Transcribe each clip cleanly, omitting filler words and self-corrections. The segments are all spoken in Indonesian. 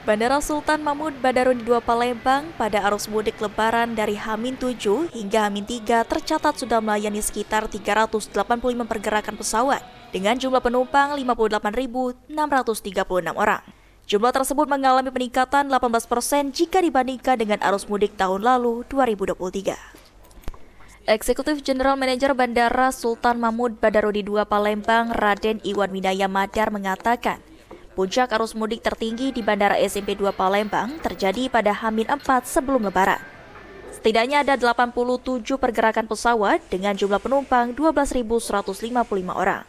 Bandara Sultan Mahmud Badarudin II Palembang pada arus mudik lebaran dari H-7 hingga H-3 tercatat sudah melayani sekitar 385 pergerakan pesawat dengan jumlah penumpang 58.636 orang. Jumlah tersebut mengalami peningkatan 18% jika dibandingkan dengan arus mudik tahun lalu 2023. Eksekutif General Manager Bandara Sultan Mahmud Badarudin II Palembang Raden Iwan Winaya Madar mengatakan, puncak arus mudik tertinggi di Bandara SMP 2 Palembang terjadi pada H-4 sebelum Lebaran. Setidaknya ada 87 pergerakan pesawat dengan jumlah penumpang 12.155 orang.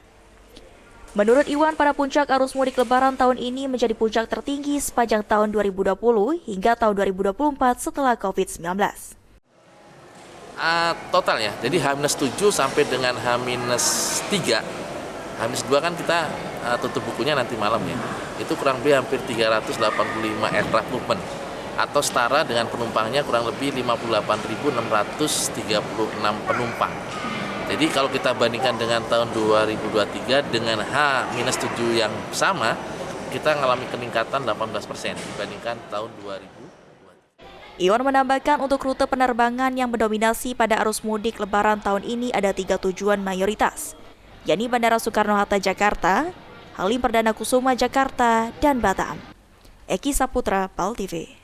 Menurut Iwan, pada puncak arus mudik Lebaran tahun ini menjadi puncak tertinggi sepanjang tahun 2020 hingga tahun 2024 setelah COVID-19. Total ya, jadi H-7 sampai dengan H-3, H-2 kan kita tutup bukunya nanti malam ya. Itu kurang lebih hampir 385 aircraft movement atau setara dengan penumpangnya kurang lebih 58.636 penumpang. Jadi kalau kita bandingkan dengan tahun 2023 dengan H-7 yang sama, kita mengalami peningkatan 18% dibandingkan tahun 2023. Iwan menambahkan untuk rute penerbangan yang mendominasi pada arus mudik Lebaran tahun ini ada 3 tujuan mayoritas, yakni Bandara Soekarno-Hatta Jakarta, Halim Perdana Kusuma Jakarta, dan Batam. Eki Saputra, PAL TV.